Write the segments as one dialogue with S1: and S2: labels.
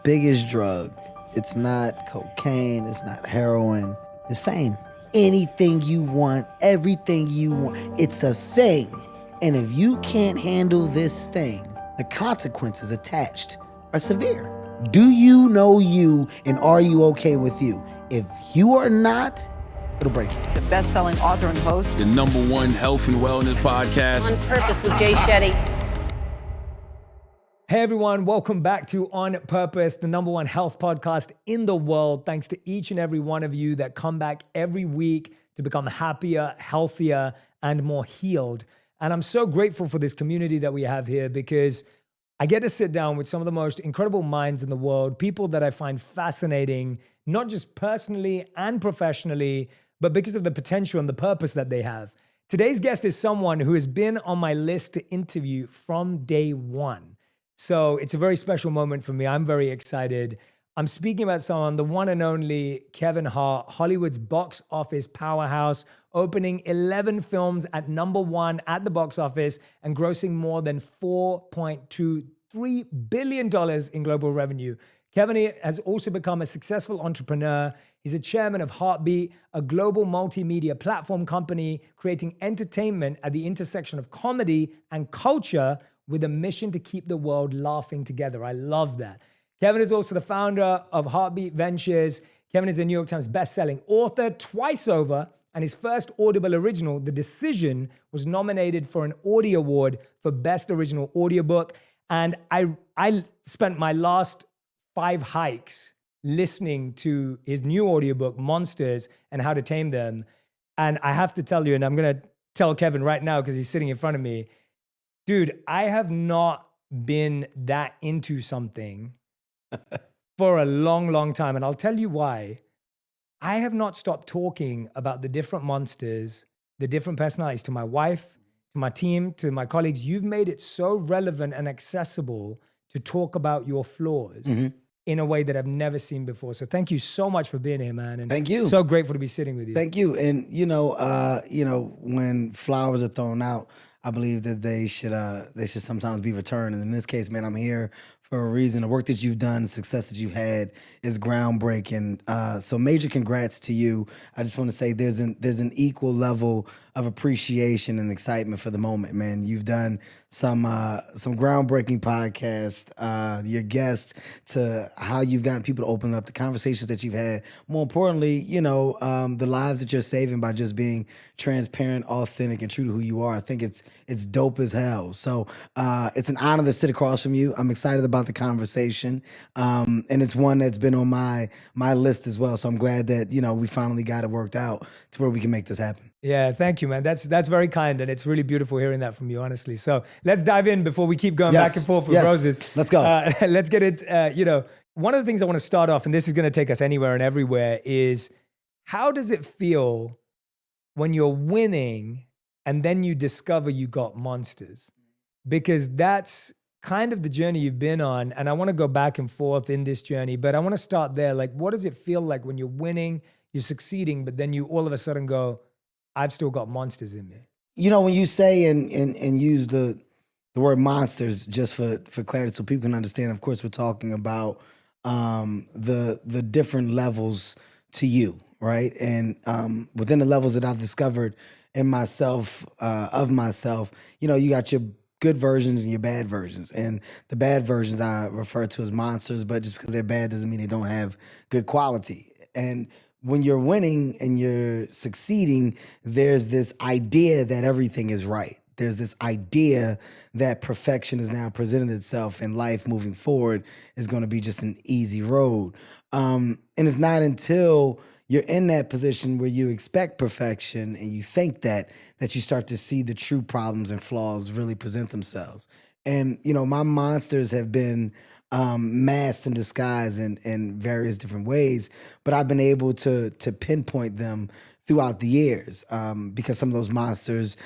S1: biggest drug. It's not cocaine, it's not heroin, it's fame. Anything you want, everything you want, it's a thing. And if you can't handle this thing, the consequences attached are severe. Do you know you, and are you okay with you? If you are not, it'll break you.
S2: The best-selling author and host.
S3: The #1 health and wellness podcast.
S4: On Purpose with Jay Shetty.
S5: Hey everyone, welcome back to On Purpose, the #1 health podcast in the world. Thanks to each and every one of you that come back every week to become happier, healthier, and more healed. And I'm so grateful for this community that we have here because I get to sit down with some of the most incredible minds in the world, people that I find fascinating, not just personally and professionally, but because of the potential and the purpose that they have. Today's guest is someone who has been on my list to interview from day one. So it's a very special moment for me. I'm very excited. I'm speaking about someone, the one and only Kevin Hart, Hollywood's box office powerhouse, opening 11 films at #1 at the box office and grossing more than $4.23 billion in global revenue. Kevin has also become a successful entrepreneur. He's a chairman of Heartbeat, a global multimedia platform company creating entertainment at the intersection of comedy and culture with a mission to keep the world laughing together. I love that. Kevin is also the founder of Heartbeat Ventures. Kevin is a New York Times bestselling author twice over, and his first Audible original, The Decision, was nominated for an Audie Award for Best Original Audiobook. And I spent my last 5 hikes listening to his new audiobook, Monsters and How to Tame Them. And I have to tell you, and I'm going to tell Kevin right now because he's sitting in front of me, dude, I have not been that into something for a long, long time. And I'll tell you why. I have not stopped talking about the different monsters, the different personalities to my wife, to my team, to my colleagues. You've made it so relevant and accessible to talk about your flaws in a way that I've never seen before. So thank you so much for being here, man. And
S1: Thank you.
S5: So grateful to be sitting with you.
S1: Thank you. And when flowers are thrown out, I believe that they should sometimes be returned. And in this case, man, I'm here for a reason. The work that you've done, the success that you've had is groundbreaking. So major congrats to you. I just want to say there's an equal level of appreciation and excitement for the moment, man. You've done some groundbreaking podcasts, your guests, to how you've gotten people to open up, the conversations that you've had. More importantly, the lives that you're saving by just being transparent, authentic, and true to who you are. I think it's dope as hell. So it's an honor to sit across from you. I'm excited about the conversation, and it's one that's been on my list as well. So I'm glad that we finally got it worked out to where we can make this happen.
S5: Yeah, thank you, man. That's very kind, and it's really beautiful hearing that from you, honestly. So let's dive in before we keep going back and forth with roses.
S1: Let's go.
S5: Let's get it. One of the things I want to start off, and this is going to take us anywhere and everywhere, is how does it feel when you're winning and then you discover you got monsters? Because that's kind of the journey you've been on, and I want to go back and forth in this journey, but I want to start there. Like, what does it feel like when you're winning, you're succeeding, but then you all of a sudden go, I've still got monsters in me?
S1: When you say and use the word monsters, just for clarity so people can understand, of course, we're talking about the different levels to you, right? And within the levels that I've discovered in myself, of myself, you got your good versions and your bad versions. And the bad versions I refer to as monsters, but just because they're bad doesn't mean they don't have good quality. And when you're winning and you're succeeding, there's this idea that everything is right. There's this idea that perfection is now presented itself and life moving forward is going to be just an easy road. And it's not until you're in that position where you expect perfection and you think that you start to see the true problems and flaws really present themselves. And, my monsters have been masked and disguised in various different ways, but I've been able to pinpoint them throughout the years because some of those monsters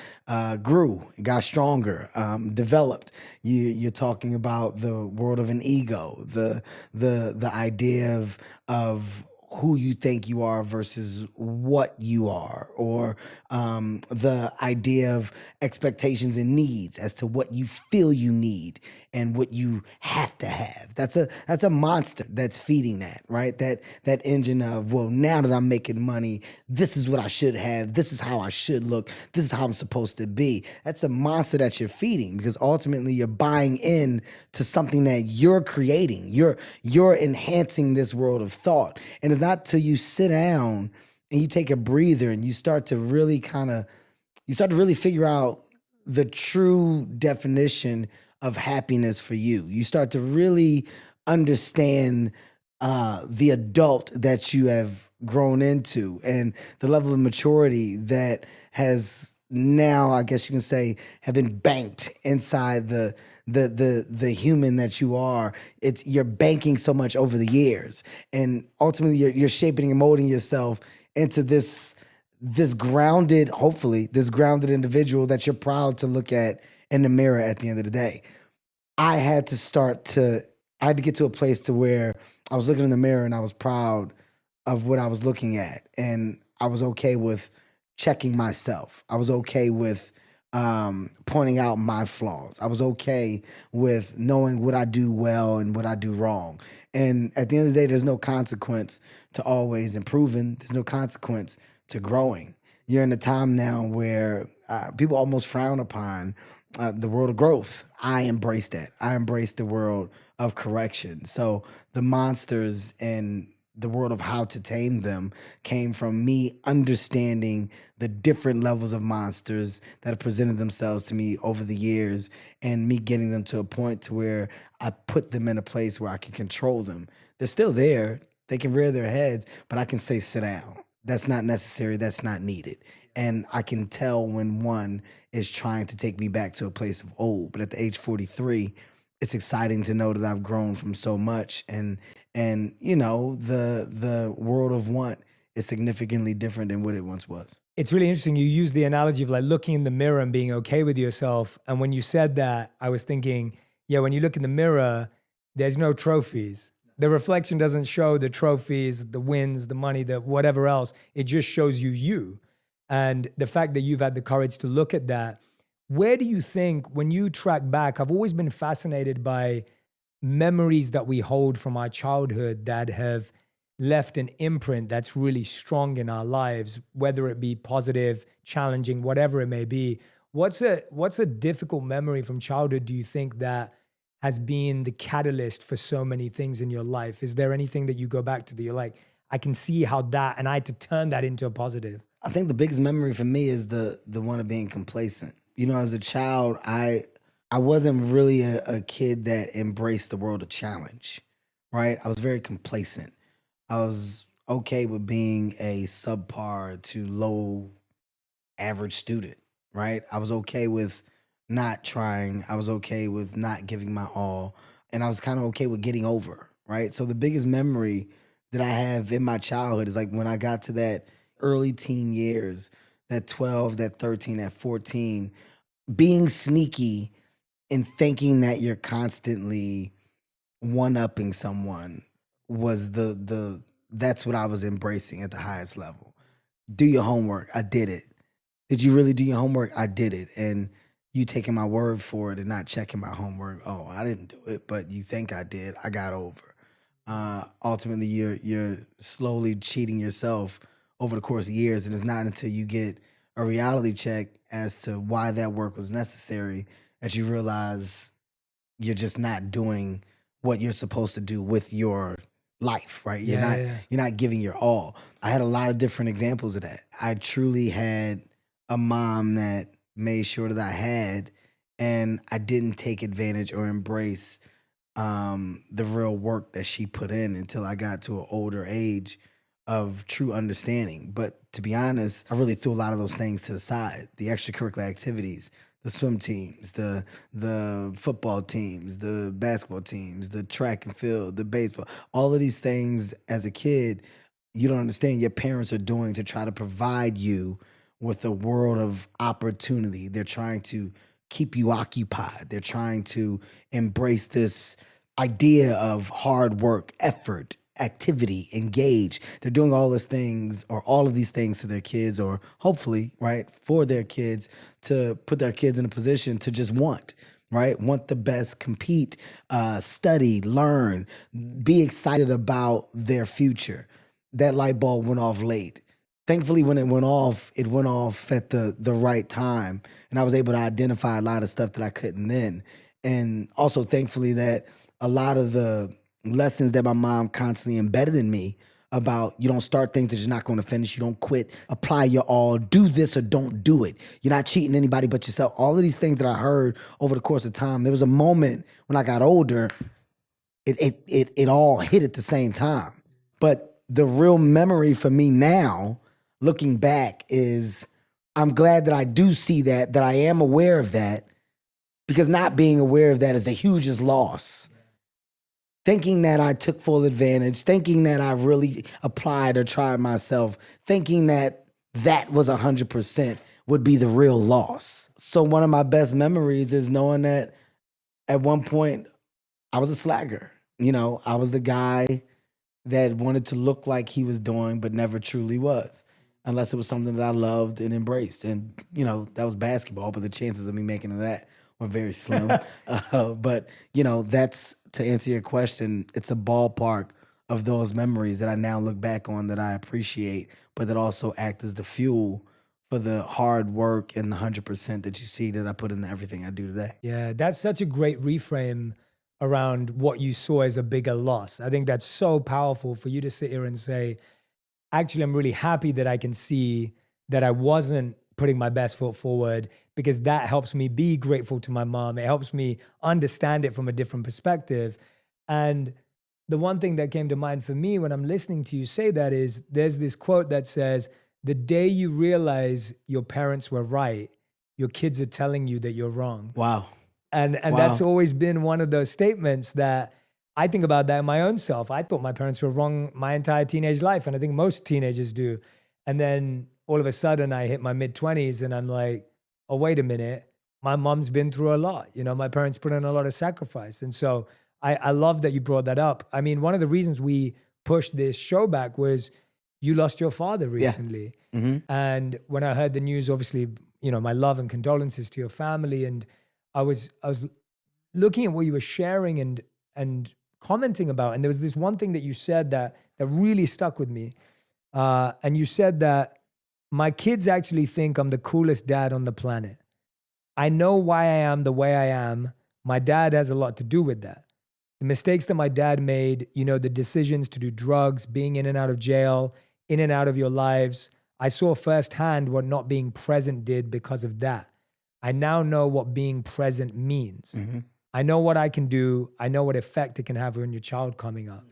S1: grew, got stronger, developed. You're talking about the world of an ego, the idea of who you think you are versus what you are, or the idea of expectations and needs as to what you feel you need and what you have to have. That's a monster that's feeding that, right? That engine of, well, now that I'm making money, this is what I should have. This is how I should look. This is how I'm supposed to be. That's a monster that you're feeding, because ultimately you're buying in to something that you're creating. You're enhancing this world of thought. And it's not till you sit down and you take a breather and you start to really figure out the true definition of happiness for you. You start to really understand the adult that you have grown into and the level of maturity that has now, I guess you can say, have been banked inside the human that you are. You're banking so much over the years, and ultimately you're shaping and molding yourself into this grounded, hopefully, this grounded individual that you're proud to look at in the mirror at the end of the day. I had to get to a place to where I was looking in the mirror and I was proud of what I was looking at. And I was okay with checking myself. I was okay with pointing out my flaws. I was okay with knowing what I do well and what I do wrong. And at the end of the day, there's no consequence to always improving. There's no consequence to growing. You're in a time now where people almost frown upon the world of growth. I embrace that. I embrace the world of correction. So the monsters and the world of how to tame them came from me understanding the different levels of monsters that have presented themselves to me over the years, and me getting them to a point to where I put them in a place where I can control them. They're still there. They can rear their heads, but I can say, sit down. That's not necessary. That's not needed. And I can tell when one is trying to take me back to a place of old. But at the age 43, it's exciting to know that I've grown from so much, and the world of want is significantly different than what it once was.
S5: It's really interesting. You use the analogy of like looking in the mirror and being okay with yourself. And when you said that, I was thinking, yeah, when you look in the mirror, there's no trophies. The reflection doesn't show the trophies, the wins, the money, the whatever else. It just shows you. And the fact that you've had the courage to look at that, where do you think, when you track back, I've always been fascinated by memories that we hold from our childhood that have left an imprint that's really strong in our lives, whether it be positive, challenging, whatever it may be. What's a difficult memory from childhood, do you think, that has been the catalyst for so many things in your life? Is there anything that you go back to that you're like, I can see how that, and I had to turn that into a positive?
S1: I think the biggest memory for me is the one of being complacent. As a child, I wasn't really a kid that embraced the world of challenge, right? I was very complacent. I was okay with being a subpar to low average student, right? I was okay with not trying. I was okay with not giving my all. And I was kind of okay with getting over, right? So the biggest memory that I have in my childhood is like when I got to that early teen years, that 12, that 13, that 14, being sneaky and thinking that you're constantly one-upping someone was that's what I was embracing at the highest level. Do your homework. I did it. Did you really do your homework? I did it. And you taking my word for it and not checking my homework. Oh, I didn't do it, but you think I did. I got over. Ultimately, you're slowly cheating yourself over the course of years, and it's not until you get a reality check as to why that work was necessary that you realize you're just not doing what you're supposed to do with your life, right? You're not giving your all. I had a lot of different examples of that. I truly had a mom that made sure that I had, and I didn't take advantage or embrace the real work that she put in until I got to an older age of true understanding. But to be honest, I really threw a lot of those things to the side. The extracurricular activities, the swim teams, the football teams, the basketball teams, the track and field, the baseball, all of these things as a kid, you don't understand your parents are doing to try to provide you with a world of opportunity. They're trying to keep you occupied. They're trying to embrace this idea of hard work, effort, activity, engage. They're doing all these things or all of these things to their kids, or hopefully, right, for their kids, to put their kids in a position to just want, right? Want the best, compete, study, learn, be excited about their future. That light bulb went off late. Thankfully, when it went off at the right time, and I was able to identify a lot of stuff that I couldn't then. And also, thankfully, that a lot of the lessons that my mom constantly embedded in me about you don't start things that you're not going to finish, you don't quit, apply your all, do this or don't do it. You're not cheating anybody but yourself. All of these things that I heard over the course of time. There was a moment when I got older, it all hit at the same time. But the real memory for me now, looking back, is I'm glad that I do see that I am aware of that, because not being aware of that is the hugest loss. Thinking that I took full advantage, thinking that I really applied or tried myself, thinking that that was 100% would be the real loss. So one of my best memories is knowing that at one point I was a slacker. You know, I was the guy that wanted to look like he was doing, but never truly was, unless it was something that I loved and embraced. And, you know, that was basketball, but the chances of me making that were very slim. But, you know, that's, to answer your question, it's a ballpark of those memories that I now look back on that I appreciate, but that also act as the fuel for the hard work and the 100% that you see that I put into everything I do today.
S5: Yeah, that's such a great reframe around what you saw as a bigger loss. I think that's so powerful for you to sit here and say, actually, I'm really happy that I can see that I wasn't putting my best foot forward, because that helps me be grateful to my mom. It helps me understand it from a different perspective. And the one thing that came to mind for me when I'm listening to you say that is there's this quote that says, the day you realize your parents were right, your kids are telling you that you're wrong.
S1: Wow.
S5: And
S1: Wow.
S5: that's always been one of those statements that I think about that in my own self. I thought my parents were wrong my entire teenage life, and I think most teenagers do. And then all of a sudden I hit my mid-20s and I'm like, oh, wait a minute. My mom's been through a lot. You know, my parents put in a lot of sacrifice. And so I love that you brought that up. I mean, one of the reasons we pushed this show back was you lost your father recently.
S1: Yeah. Mm-hmm.
S5: And when I heard the news, obviously, you know, my love and condolences to your family. And I was looking at what you were sharing and commenting about, and there was this one thing that you said that really stuck with me. And you said that my kids actually think I'm the coolest dad on the planet. I know why I am the way I am. My dad has a lot to do with that. The mistakes that my dad made, you know, the decisions to do drugs, being in and out of jail, in and out of your lives. I saw firsthand what not being present did because of that. I now know what being present means.
S1: Mm-hmm.
S5: I know what I can do. I know what effect it can have on your child coming up.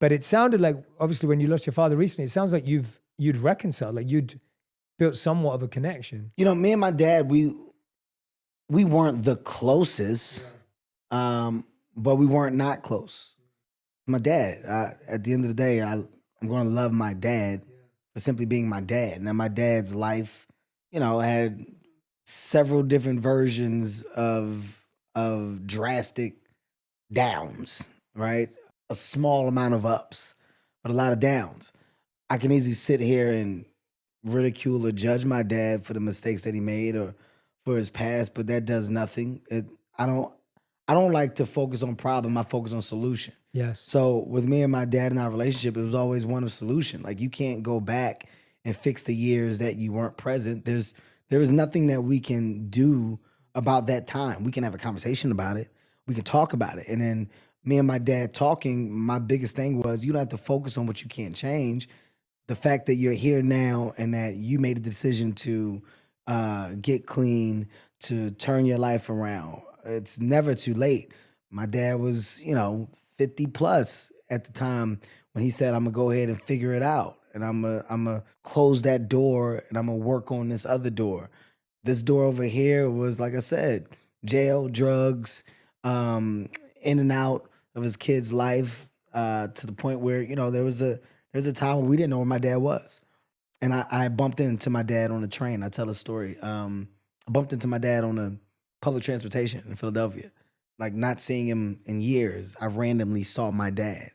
S5: But it sounded like, obviously, when you lost your father recently, it sounds like you'd reconciled, like you'd built somewhat of a connection.
S1: You know, me and my dad, we weren't the closest, but we weren't not close. My dad, at the end of the day, I'm going to love my dad for simply being my dad. Now, my dad's life, you know, had several different versions of drastic downs, right? A small amount of ups, but a lot of downs. I can easily sit here and ridicule or judge my dad for the mistakes that he made or for his past, but that does nothing. I don't like to focus on problem. I focus on solution.
S5: Yes.
S1: So with me and my dad and our relationship, it was always one of solution. Like, you can't go back and fix the years that you weren't present. There is nothing that we can do about that time. We can have a conversation about it. We can talk about it. And then me and my dad talking, my biggest thing was, you don't have to focus on what you can't change. The fact that you're here now and that you made a decision to get clean, to turn your life around, it's never too late. My dad was, you know, 50 plus at the time when he said, I'm gonna go ahead and figure it out. And I'm gonna close that door and I'm gonna work on this other door. This door over here was, like I said, jail, drugs, in and out of his kid's life, to the point where, you know, there was a time when we didn't know where my dad was. And I bumped into my dad on a train. I tell a story. I bumped into my dad on a public transportation in Philadelphia. Like, not seeing him in years, I randomly saw my dad.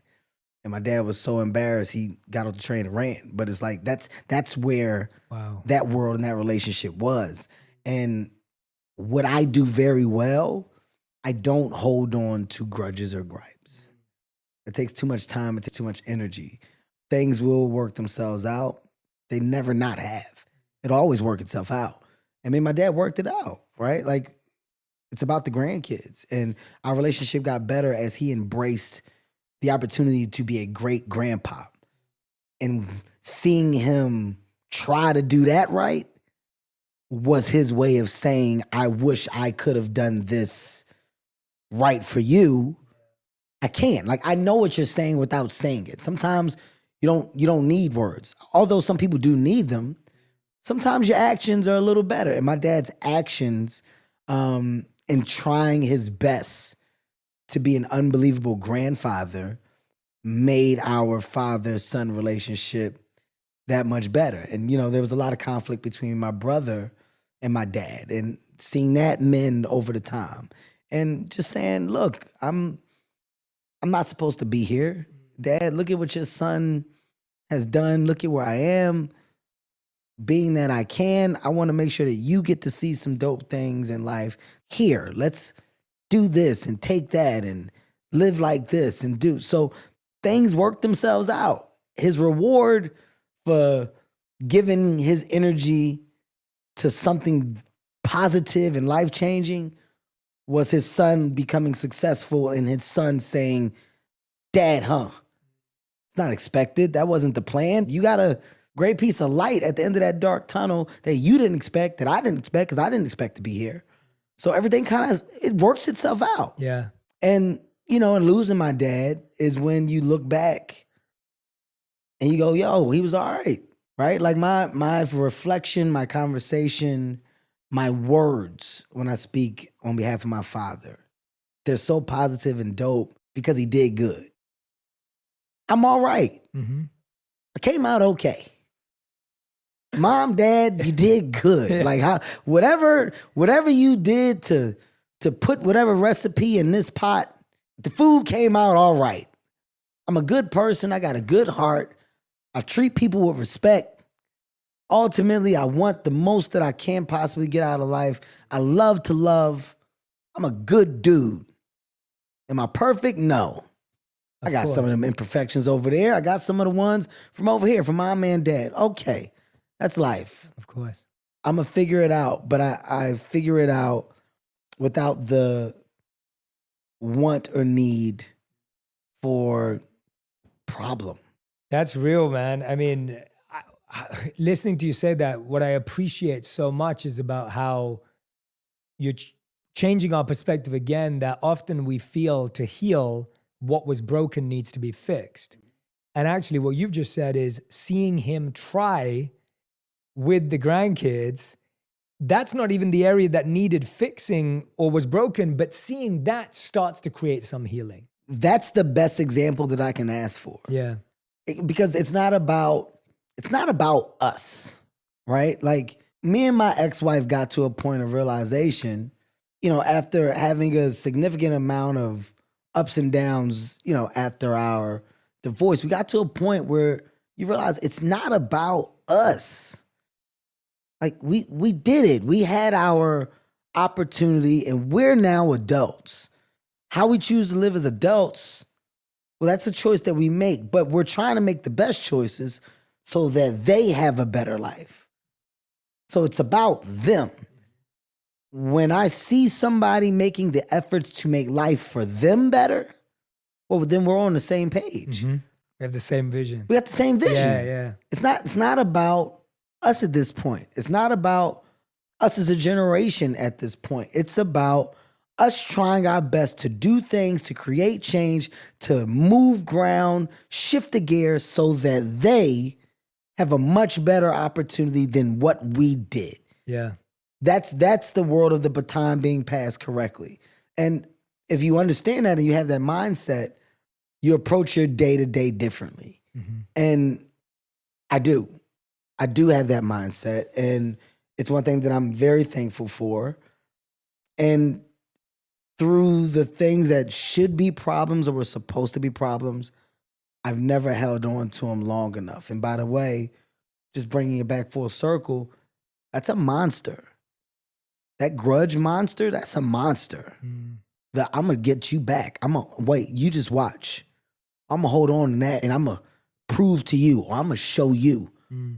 S1: And my dad was so embarrassed, he got off the train and ran. But it's like, that's where that world and that relationship was. And what I do very well, I don't hold on to grudges or gripes. It takes too much time, it takes too much energy. Things will work themselves out. They never not have. It always work itself out. I mean, my dad worked it out, right? Like, it's about the grandkids. And our relationship got better as he embraced the opportunity to be a great grandpa. And seeing him try to do that right was his way of saying, I wish I could have done this right for you. I can't. Like, I know what you're saying without saying it. Sometimes you don't need words. Although some people do need them, sometimes your actions are a little better. And my dad's actions in trying his best to be an unbelievable grandfather made our father-son relationship that much better. And, there was a lot of conflict between my brother and my dad, and seeing that mend over the time. And just saying, look, I'm not supposed to be here. Dad, look at what your son has done. Look at where I am. Being that I want to make sure that you get to see some dope things in life. Here, let's do this and take that and live like this and do. So things work themselves out. His reward for giving his energy to something positive and life-changing was his son becoming successful and his son saying, Dad, it's not expected. That wasn't the plan. You got a great piece of light at the end of that dark tunnel that you didn't expect, that I didn't expect, because I didn't expect to be here. So everything it works itself out.
S5: Yeah.
S1: And, and losing my dad is when you look back and you go, yo, he was all right, right? Like my reflection, my conversation, my words when I speak on behalf of my father, they're so positive and dope because he did good. I'm all right.
S5: Mm-hmm.
S1: I came out okay. Mom, Dad, you did good. Like whatever you did to put whatever recipe in this pot, the food came out all right. I'm a good person. I got a good heart. I treat people with respect. Ultimately, I want the most that I can possibly get out of life. I love to love. I'm a good dude. Am I perfect? No. I got some of them imperfections over there. I got some of the ones from over here, from Mom and Dad. Okay. That's life.
S5: Of course.
S1: I'm going to figure it out, but I figure it out without the want or need for problem.
S5: That's real, man. I mean, listening to you say that, what I appreciate so much is about how you're changing our perspective again, that often we feel to heal, what was broken needs to be fixed. And actually what you've just said is seeing him try with the grandkids, that's not even the area that needed fixing or was broken, but seeing that starts to create some healing.
S1: That's the best example that I can ask for.
S5: Yeah.
S1: Because it's not about us, right? Like, me and my ex-wife got to a point of realization, after having a significant amount of ups and downs, after our divorce, we got to a point where you realize it's not about us. Like, we did it. We had our opportunity and we're now adults. How we choose to live as adults, well, that's a choice that we make, but we're trying to make the best choices so that they have a better life. So it's about them. When I see somebody making the efforts to make life for them better, well, then we're on the same page.
S5: Mm-hmm. We have the same vision.
S1: We got the same vision.
S5: Yeah.
S1: It's not about us at this point. It's not about us as a generation at this point. It's about us trying our best to do things, to create change, to move ground, shift the gears so that they have a much better opportunity than what we did.
S5: Yeah.
S1: That's the world of the baton being passed correctly. And if you understand that and you have that mindset, you approach your day-to-day differently. Mm-hmm. And I do have that mindset. And it's one thing that I'm very thankful for. And through the things that should be problems or were supposed to be problems, I've never held on to them long enough. And by the way, just bringing it back full circle, that's a monster. That grudge monster, that's a monster. That I'm going to get you back. Wait, you just watch. I'm going to hold on to that and I'm going to prove to you, or I'm going to show you,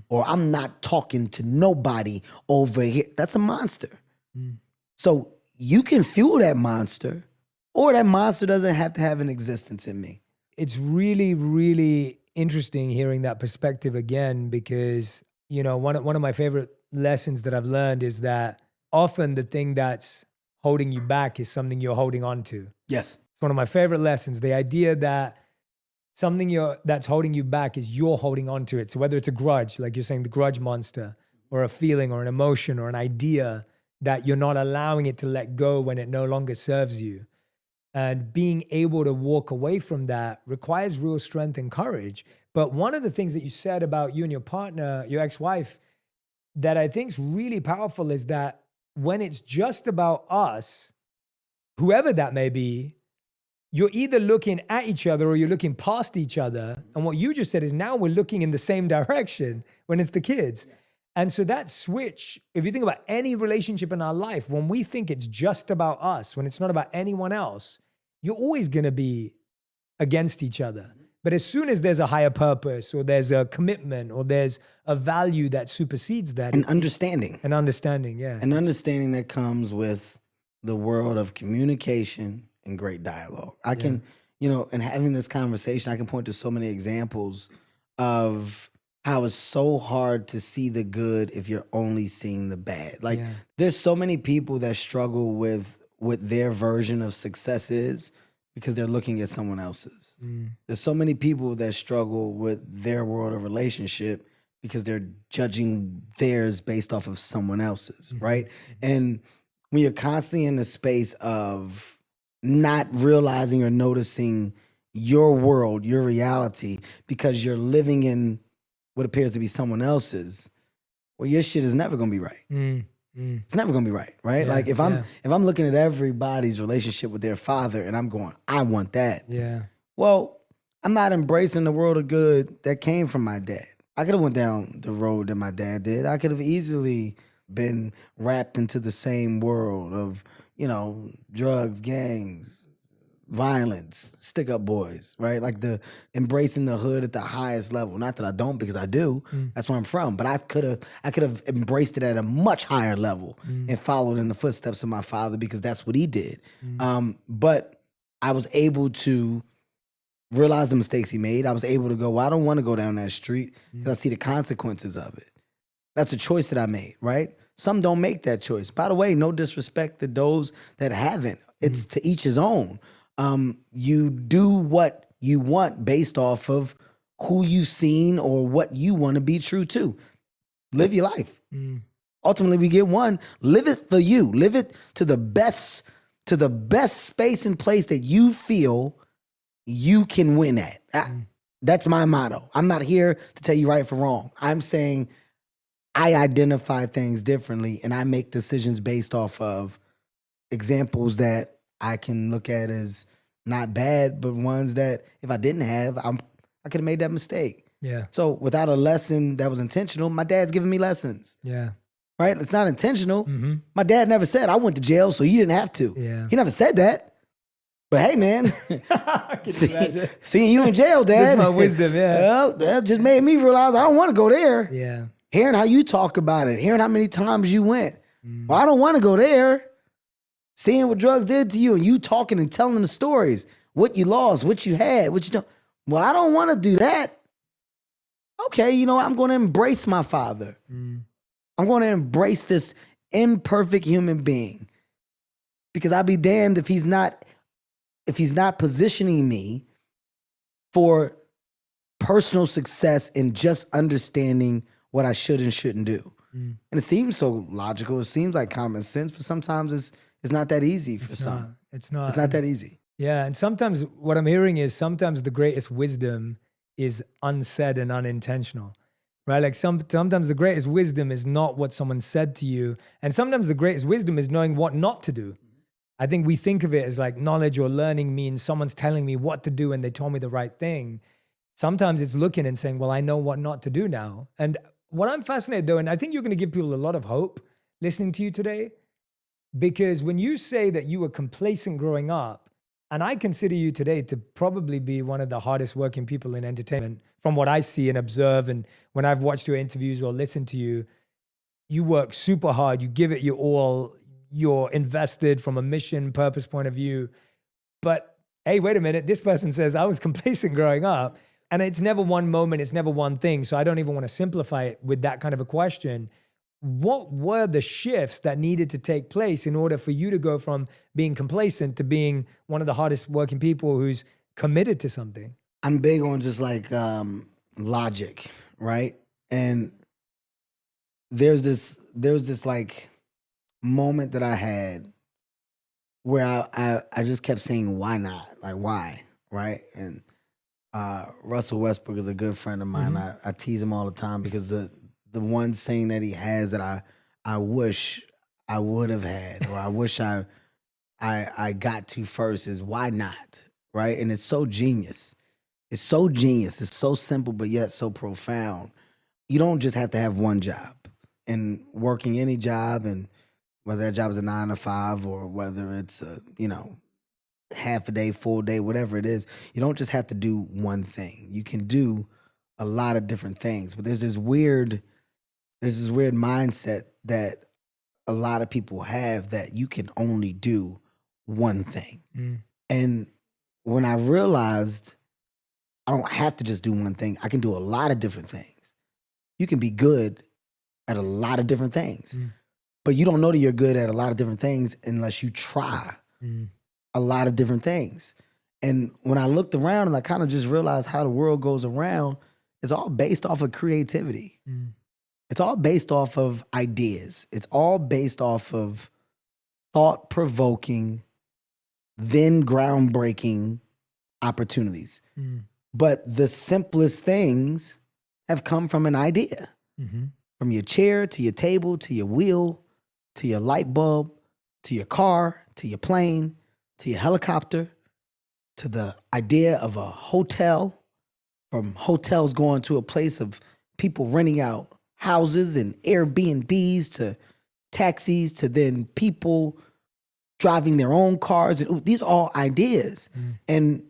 S1: or I'm not talking to nobody over here. That's a monster. So you can fuel that monster, or that monster doesn't have to have an existence in me.
S5: It's really, really interesting hearing that perspective again, because, you know, one of my favorite lessons that I've learned is that often the thing that's holding you back is something you're holding on to.
S1: Yes.
S5: It's one of my favorite lessons. The idea that something that's holding you back is you're holding on to it. So whether it's a grudge, like you're saying, the grudge monster, or a feeling or an emotion or an idea that you're not allowing it to let go when it no longer serves you. And being able to walk away from that requires real strength and courage. But one of the things that you said about you and your partner, your ex-wife, that I think is really powerful is that when it's just about us, whoever that may be, you're either looking at each other or you're looking past each other. And what you just said is now we're looking in the same direction when it's the kids. And so that switch, if you think about any relationship in our life, when we think it's just about us, when it's not about anyone else, you're always going to be against each other. But as soon as there's a higher purpose, or there's a commitment, or there's a value that supersedes that.
S1: An understanding.
S5: An understanding, yeah.
S1: An understanding that comes with the world of communication and great dialogue. I can, and having this conversation, I can point to so many examples of how it's so hard to see the good if you're only seeing the bad. Like, there's so many people that struggle with what their version of success is because they're looking at someone else's. There's so many people that struggle with their world of relationship because they're judging theirs based off of someone else's, right? And when you're constantly in the space of not realizing or noticing your world, your reality, because you're living in what appears to be someone else's, well, your shit is never gonna be right. It's never gonna be right?
S5: Yeah,
S1: like if I'm looking at everybody's relationship with their father and I'm going, I want that.
S5: Yeah.
S1: Well, I'm not embracing the world of good that came from my dad. I could have went down the road that my dad did. I could have easily been wrapped into the same world of, drugs, gangs, violence, stick-up boys, right? Like the embracing the hood at the highest level. Not that I don't, because I do. That's where I'm from. But I could have embraced it at a much higher level and followed in the footsteps of my father, because that's what he did. But I was able to realize the mistakes he made. I was able to go, well, I don't want to go down that street because I see the consequences of it. That's a choice that I made, right? Some don't make that choice. By the way, no disrespect to those that haven't. It's to each his own. You do what you want based off of who you've seen or what you want to be true to. Live your life. Ultimately, we get one. Live it for you. Live it to the best space and place that you feel you can win at. That's my motto. I'm not here to tell you right from wrong. I'm saying I identify things differently and I make decisions based off of examples that I can look at as not bad, but ones that if I didn't have, I could have made that mistake.
S5: Yeah.
S1: So without a lesson that was intentional, my dad's giving me lessons.
S5: Yeah.
S1: Right? It's not intentional. My dad never said, I went to jail, so you didn't have to.
S5: Yeah.
S1: He never said that. But hey, man,
S5: Can you imagine?
S1: seeing you in jail, Dad.
S5: That's my wisdom, yeah.
S1: Well, that just made me realize I don't want to go there.
S5: Yeah.
S1: Hearing how you talk about it, hearing how many times you went. Well, I don't want to go there. Seeing what drugs did to you and you talking and telling the stories, what you lost, what you had, what you don't. Well, I don't want to do that. Okay, I'm going to embrace my father. I'm going to embrace this imperfect human being, because I'll be damned if he's not positioning me for personal success and just understanding what I should and shouldn't do. And it seems so logical. It seems like common sense, but sometimes it's not that easy for some.
S5: It's not.
S1: It's not that easy.
S5: Yeah, and sometimes what I'm hearing is sometimes the greatest wisdom is unsaid and unintentional, right? Like sometimes the greatest wisdom is not what someone said to you, and sometimes the greatest wisdom is knowing what not to do. I think we think of it as like knowledge or learning means someone's telling me what to do and they told me the right thing. sometimes it's looking and saying, well, I know what not to do now. And what I'm fascinated though, and I think you're going to give people a lot of hope listening to you today, because when you say that you were complacent growing up, and I consider you today to probably be one of the hardest working people in entertainment from what I see and observe. And when I've watched your interviews or listened to you, you work super hard. You give it your all. You're invested from a mission purpose point of view. But hey, wait a minute. This person says I was complacent growing up. And it's never one moment. It's never one thing. So I don't even want to simplify it with that kind of a question. What were the shifts that needed to take place in order for you to go from being complacent to being one of the hardest working people who's committed to something?
S1: I'm big on just like logic, right? And there's this like moment that I had where I just kept saying, why not? Like, why? Right? And Russell Westbrook is a good friend of mine. I tease him all the time because the one saying that he has that I wish I would have had, or I wish I got to first is why not? Right? And it's so genius. It's so genius. It's so simple, but yet so profound. You don't just have to have one job. And working any job, and whether that job is a 9 to 5 or whether it's a, half a day, full day, whatever it is, you don't just have to do one thing. You can do a lot of different things. But there's this weird mindset that a lot of people have that you can only do one thing. And when I realized I don't have to just do one thing, I can do a lot of different things. You can be good at a lot of different things. But you don't know that you're good at a lot of different things unless you try a lot of different things. And when I looked around and I kind of just realized how the world goes around, it's all based off of creativity. It's all based off of ideas. It's all based off of thought-provoking, then groundbreaking opportunities. But the simplest things have come from an idea. From your chair to your table to your wheel to your light bulb to your car to your plane to your helicopter to the idea of a hotel, from hotels going to a place of people renting out houses and Airbnbs to taxis to then people driving their own cars. And these are all ideas. And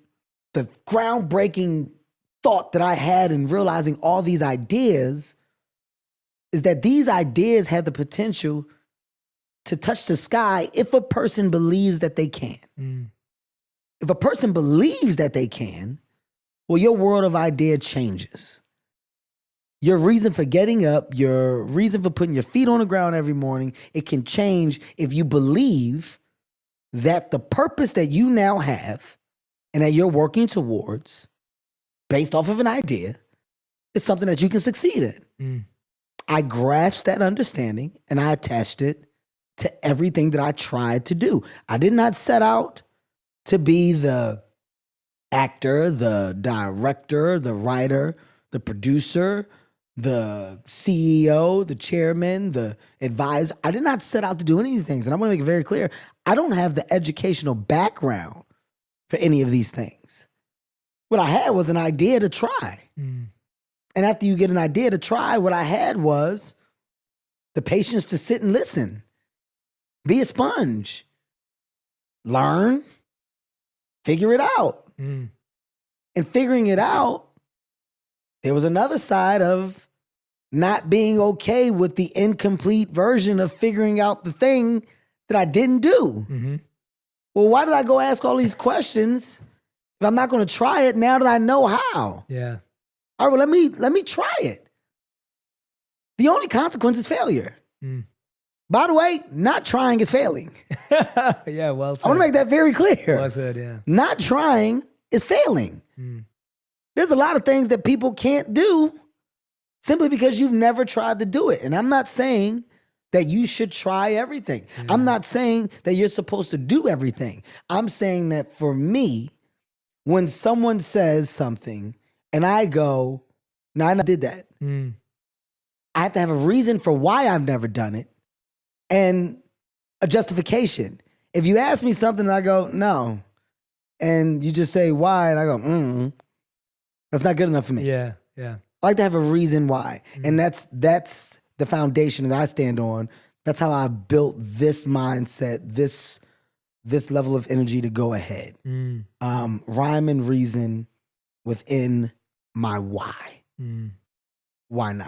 S1: the groundbreaking thought that I had in realizing all these ideas is that these ideas have the potential to touch the sky if a person believes that they can. If a person believes that they can, well, your world of idea changes. Your reason for getting up, your reason for putting your feet on the ground every morning, it can change if you believe that the purpose that you now have and that you're working towards based off of an idea is something that you can succeed in. I grasped that understanding and I attached it to everything that I tried to do. I did not set out to be the actor, the director, the writer, the producer, the CEO, the chairman, the advisor. I did not set out to do any of these things. And I'm going to make it very clear. I don't have the educational background for any of these things. What I had was an idea to try. And after you get an idea to try, what I had was the patience to sit and listen. Be a sponge. Learn. Figure it out. And figuring it out, there was another side of not being okay with the incomplete version of figuring out the thing that I didn't do. Well, why did I go ask all these questions if I'm not going to try it now that I know how?
S5: Yeah.
S1: All right, well, let me try it. The only consequence is failure. By the way, not trying is failing.
S5: Yeah, well said.
S1: I want to make that very clear.
S5: Well said, yeah.
S1: Not trying is failing. There's a lot of things that people can't do simply because you've never tried to do it. And I'm not saying that you should try everything. I'm not saying that you're supposed to do everything. I'm saying that for me, when someone says something and I go, no, I never did that. I have to have a reason for why I've never done it and a justification. If you ask me something and I go, no, and you just say why, and I go, That's not good enough for me.
S5: Yeah. Yeah.
S1: I like to have a reason why. And that's the foundation that I stand on. That's how I built this mindset, this level of energy to go ahead. Rhyme and reason within my why. Why not?